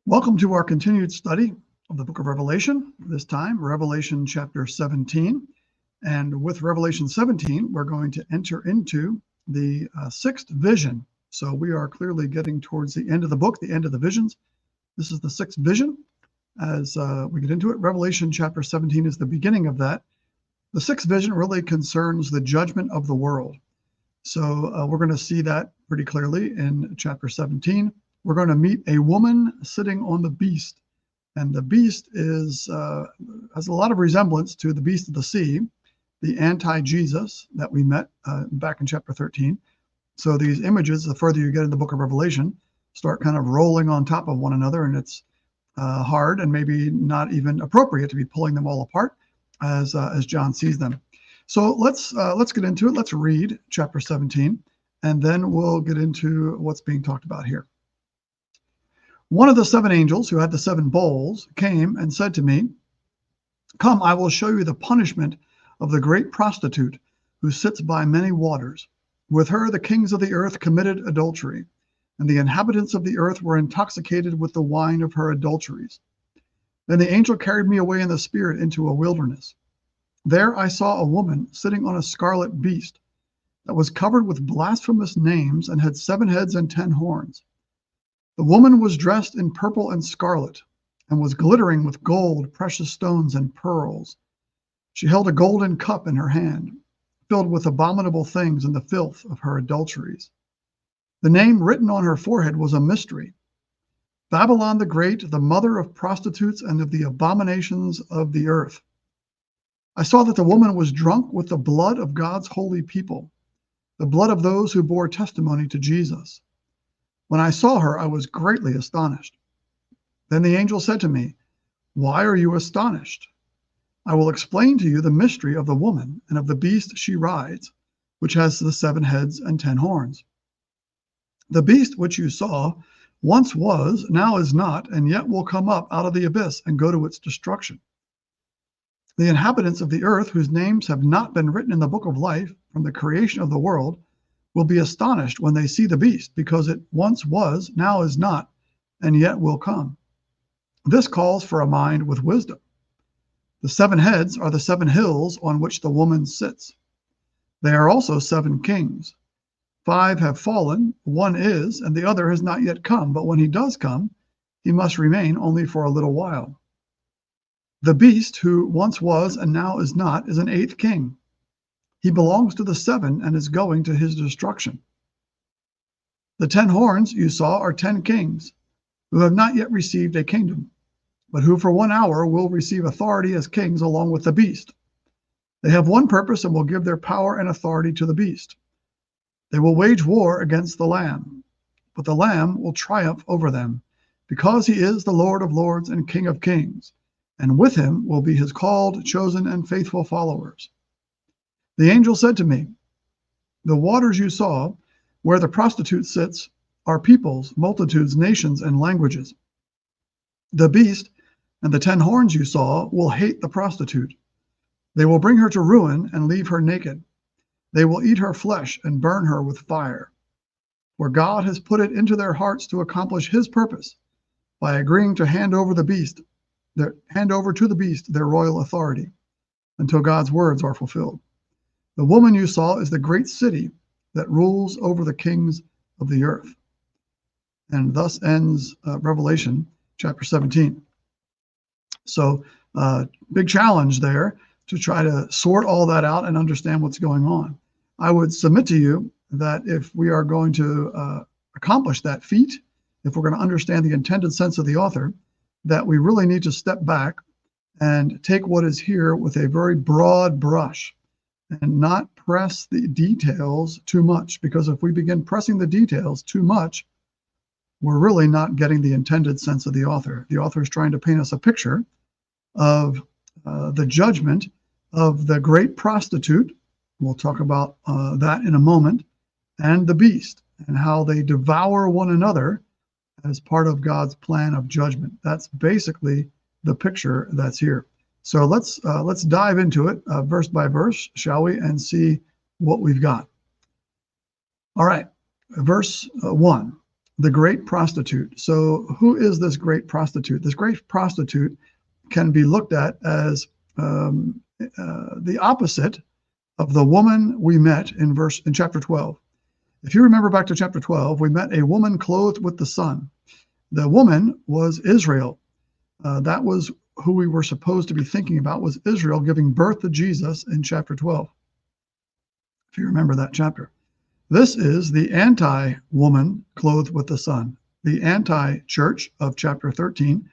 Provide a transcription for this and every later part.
Welcome to our continued study of the book of Revelation, this time Revelation chapter 17. And with Revelation 17, we're going to enter into the sixth vision. So we are clearly getting towards the end of the book, the end of the visions. This is the sixth vision. As we get into it, Revelation chapter 17 is the beginning of that. The sixth vision really concerns the judgment of the world. So we're going to see that pretty clearly in chapter 17. We're going to meet a woman sitting on the beast. And the beast has a lot of resemblance to the beast of the sea, the anti-Jesus that we met back in chapter 13. So these images, the further you get in the book of Revelation, start kind of rolling on top of one another, and it's hard and maybe not even appropriate to be pulling them all apart as John sees them. So let's get into it. Let's read chapter 17, and then we'll get into what's being talked about here. One of the seven angels who had the seven bowls came and said to me, "Come, I will show you the punishment of the great prostitute who sits by many waters. With her the kings of the earth committed adultery, and the inhabitants of the earth were intoxicated with the wine of her adulteries." Then the angel carried me away in the spirit into a wilderness. There I saw a woman sitting on a scarlet beast that was covered with blasphemous names and had 7 heads and 10 horns. The woman was dressed in purple and scarlet, and was glittering with gold, precious stones, and pearls. She held a golden cup in her hand, filled with abominable things and the filth of her adulteries. The name written on her forehead was a mystery: Babylon the Great, the mother of prostitutes and of the abominations of the earth. I saw that the woman was drunk with the blood of God's holy people, the blood of those who bore testimony to Jesus. When I saw her, I was greatly astonished. Then the angel said to me, "Why are you astonished? I will explain to you the mystery of the woman and of the beast she rides, which has the 7 heads and 10 horns. The beast which you saw once was, now is not, and yet will come up out of the abyss and go to its destruction. The inhabitants of the earth, whose names have not been written in the book of life from the creation of the world, will be astonished when they see the beast, because it once was, now is not, and yet will come. This calls for a mind with wisdom. The 7 heads are the 7 hills on which the woman sits. They are also 7 kings. 5 have fallen, 1 is, and the other has not yet come, but when he does come, he must remain only for a little while. The beast, who once was and now is not, is an 8th king. He belongs to the 7 and is going to his destruction. The 10 horns you saw are 10 kings who have not yet received a kingdom, but who for 1 hour will receive authority as kings along with the beast. They have one purpose and will give their power and authority to the beast. They will wage war against the Lamb, but the Lamb will triumph over them, because he is the Lord of lords and King of kings, and with him will be his called, chosen, and faithful followers. The angel said to me, "The waters you saw, where the prostitute sits, are peoples, multitudes, nations, and languages. The beast and the 10 horns you saw will hate the prostitute. They will bring her to ruin and leave her naked. They will eat her flesh and burn her with fire. For God has put it into their hearts to accomplish his purpose by agreeing to hand over to the beast their royal authority until God's words are fulfilled. The woman you saw is the great city that rules over the kings of the earth." And thus ends Revelation chapter 17. So big challenge there to try to sort all that out and understand what's going on. I would submit to you that if we are going to accomplish that feat, if we're going to understand the intended sense of the author, that we really need to step back and take what is here with a very broad brush and not press the details too much, because if we begin pressing the details too much, we're really not getting the intended sense of the author. The author is trying to paint us a picture of the judgment of the great prostitute. We'll talk about that in a moment, and the beast, and how they devour one another as part of God's plan of judgment. That's basically the picture that's here. So let's dive into it verse by verse, shall we, and see what we've got. All right, verse 1. the great prostitute. So who is this great prostitute? This great prostitute can be looked at as the opposite of the woman we met in chapter 12. If you remember back to chapter 12, we met a woman clothed with the sun. The woman was Israel. That was who we were supposed to be thinking about, was Israel giving birth to Jesus in chapter 12. If you remember that chapter. This is the anti-woman clothed with the sun. The anti-church of chapter 13.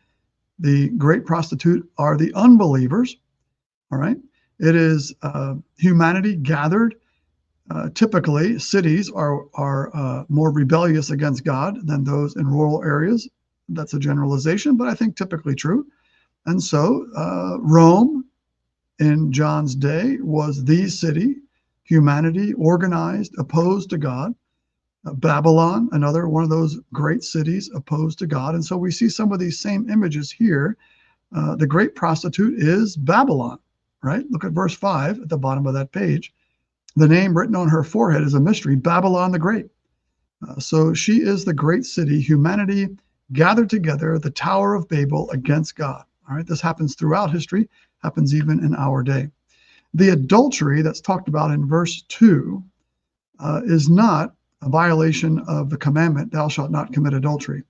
The great prostitute are the unbelievers. All right. It is humanity gathered. Typically, cities are more rebellious against God than those in rural areas. That's a generalization, but I think typically true. And so Rome in John's day was the city, humanity organized, opposed to God. Babylon, another one of those great cities opposed to God. And so we see some of these same images here. The great prostitute is Babylon, right? Look at verse 5 at the bottom of that page. The name written on her forehead is a mystery, Babylon the Great. So she is the great city, humanity gathered together, the Tower of Babel against God. All right, this happens throughout history, happens even in our day. The adultery that's talked about in verse 2 is not a violation of the commandment, thou shalt not commit adultery.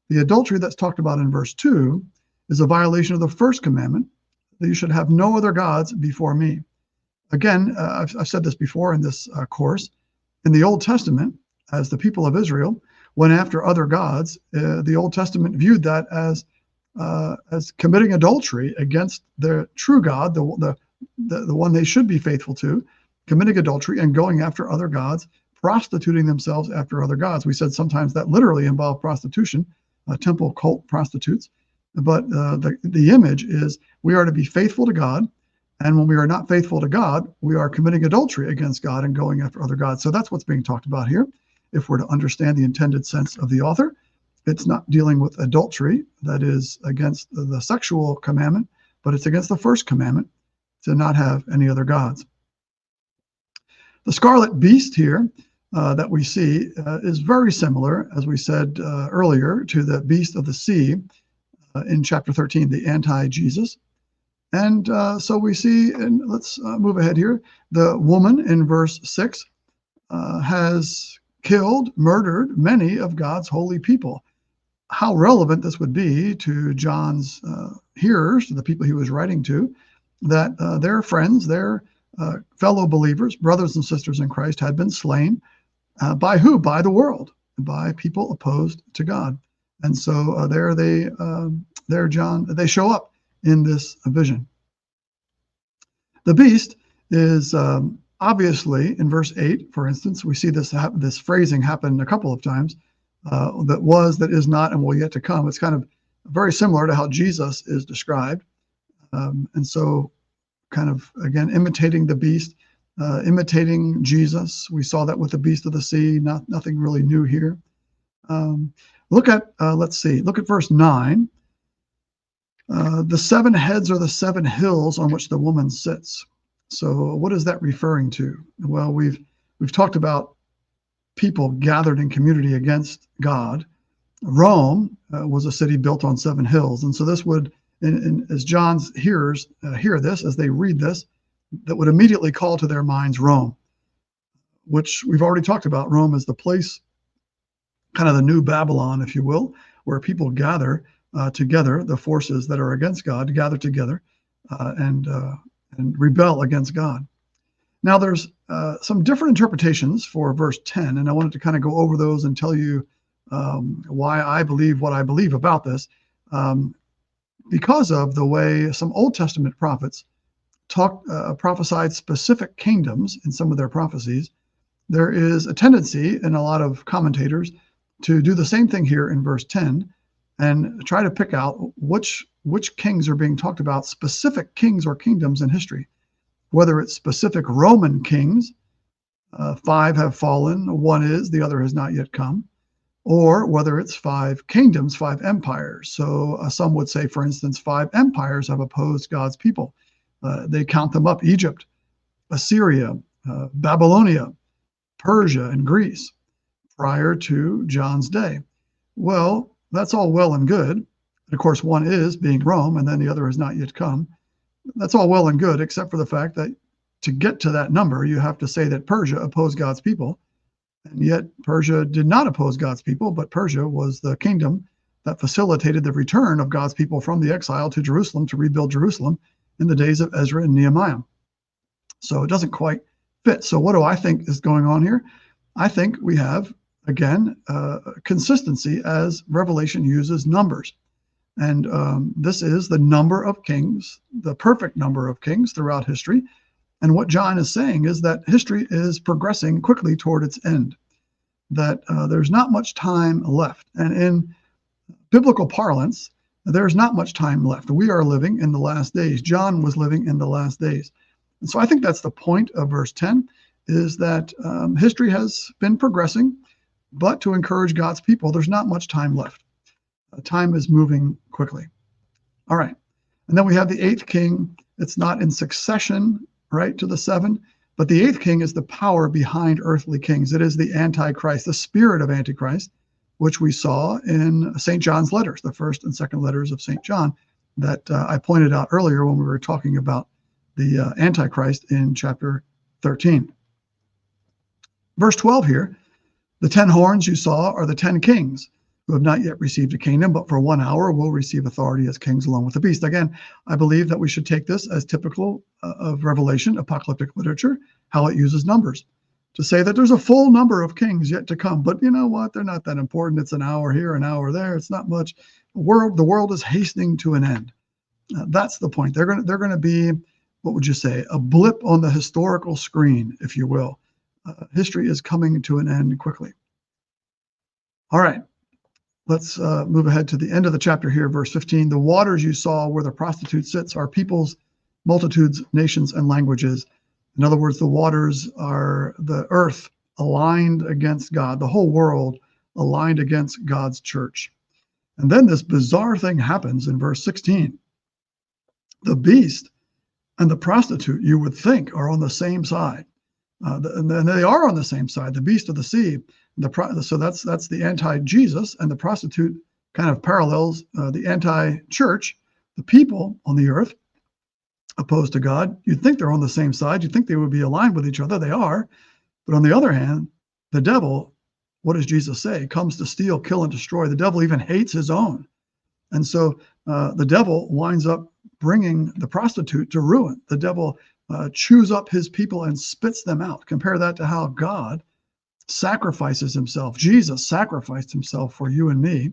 The adultery that's talked about in verse 2 is a violation of the first commandment, that you should have no other gods before me. Again, I've said this before in this course. In the Old Testament, as the people of Israel went after other gods, the Old Testament viewed that as committing adultery against the true God, the one they should be faithful to, committing adultery and going after other gods, prostituting themselves after other gods. We said sometimes that literally involved prostitution, temple cult prostitutes. But the image is we are to be faithful to God. And when we are not faithful to God, we are committing adultery against God and going after other gods. So that's what's being talked about here. If we're to understand the intended sense of the author, it's not dealing with adultery, that is against the sexual commandment, but it's against the first commandment to not have any other gods. The scarlet beast here that we see is very similar, as we said earlier, to the beast of the sea in chapter 13, the anti-Jesus. And so we see, and let's move ahead here, the woman in verse 6 has killed, murdered many of God's holy people. How relevant this would be to John's hearers, to the people he was writing to, that their friends, their fellow believers, brothers and sisters in Christ, had been slain by who? By the world, by people opposed to God. And so they show up in this vision. The beast is obviously in verse 8, for instance, we see this phrasing happen a couple of times. That was, that is not, and will yet to come. It's kind of very similar to how Jesus is described. And so kind of, again, imitating the beast, imitating Jesus. We saw that with the beast of the sea, nothing really new here. Look at verse 9. The 7 heads are the 7 hills on which the woman sits. So what is that referring to? Well, we've talked about people gathered in community against God. Rome was a city built on 7 hills. And so this would, as John's hearers hear this, as they read this, that would immediately call to their minds Rome, which we've already talked about. Rome is the place, kind of the new Babylon, if you will, where people gather together, the forces that are against God gather together and rebel against God. Now, there's some different interpretations for verse 10, and I wanted to kind of go over those and tell you why I believe what I believe about this. Because of the way some Old Testament prophets prophesied specific kingdoms in some of their prophecies, there is a tendency in a lot of commentators to do the same thing here in verse 10 and try to pick out which kings are being talked about, specific kings or kingdoms in history. Whether it's specific Roman kings, 5 have fallen, 1 is, the other has not yet come, or whether it's 5 kingdoms, 5 empires. So some would say, for instance, 5 empires have opposed God's people. They count them up: Egypt, Assyria, Babylonia, Persia, and Greece, prior to John's day. Well, that's all well and good. And of course, one is being Rome, and then the other has not yet come. That's all well and good, except for the fact that to get to that number, you have to say that Persia opposed God's people. And yet Persia did not oppose God's people, but Persia was the kingdom that facilitated the return of God's people from the exile to Jerusalem to rebuild Jerusalem in the days of Ezra and Nehemiah. So it doesn't quite fit. So what do I think is going on here? I think we have, again, consistency as Revelation uses numbers. And this is the number of kings, the perfect number of kings throughout history. And what John is saying is that history is progressing quickly toward its end, that there's not much time left. And in biblical parlance, there's not much time left. We are living in the last days. John was living in the last days. And so I think that's the point of verse 10, is that history has been progressing, but to encourage God's people, there's not much time left. Time is moving quickly. All right. And then we have the eighth king. It's not in succession, right, to the seven, but the eighth king is the power behind earthly kings. It is the Antichrist, the spirit of Antichrist, which we saw in St. John's letters, the first and second letters of St. John that I pointed out earlier when we were talking about the Antichrist in chapter 13. Verse 12 here, the 10 horns you saw are the 10 kings who have not yet received a kingdom, but for 1 hour will receive authority as kings along with the beast. Again, I believe that we should take this as typical of Revelation, apocalyptic literature, how it uses numbers to say that there's a full number of kings yet to come. But you know what? They're not that important. It's an hour here, an hour there. It's not much. The world is hastening to an end. That's the point. They're going to be, what would you say, a blip on the historical screen, if you will. History is coming to an end quickly. All right. Let's move ahead to the end of the chapter here, verse 15. The waters you saw where the prostitute sits are peoples, multitudes, nations, and languages. In other words, the waters are the earth aligned against God, the whole world aligned against God's church. And then this bizarre thing happens in verse 16. The beast and the prostitute, you would think, are on the same side. And they are on the same side, the beast of the sea. So that's the anti-Jesus, and the prostitute kind of parallels the anti-church, the people on the earth opposed to God. You'd think they're on the same side. You'd think they would be aligned with each other. They are. But on the other hand, the devil, what does Jesus say? Comes to steal, kill, and destroy. The devil even hates his own. And so the devil winds up bringing the prostitute to ruin. The devil chews up his people and spits them out. Compare that to how God sacrifices himself. Jesus sacrificed himself for you and me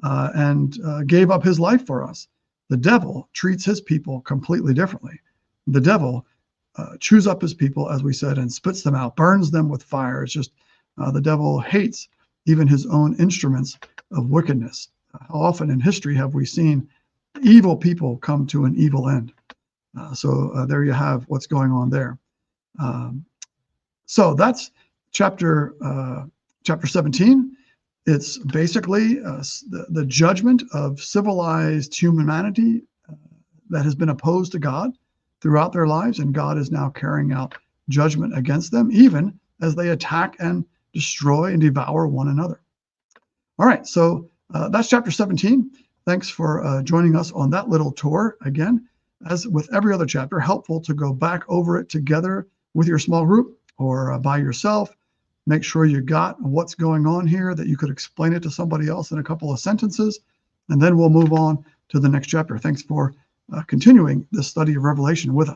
and gave up his life for us. The devil treats his people completely differently. The devil chews up his people, as we said, and spits them out, burns them with fire. It's just the devil hates even his own instruments of wickedness. How often in history have we seen evil people come to an evil end? So there you have what's going on there. So that's chapter 17. It's basically the judgment of civilized humanity that has been opposed to God throughout their lives, and God is now carrying out judgment against them, even as they attack and destroy and devour one another. All right, so that's chapter 17. Thanks for joining us on that little tour. Again, as with every other chapter, helpful to go back over it together with your small group or by yourself. Make sure you got what's going on here, that you could explain it to somebody else in a couple of sentences, and then we'll move on to the next chapter. Thanks for continuing this study of Revelation with us.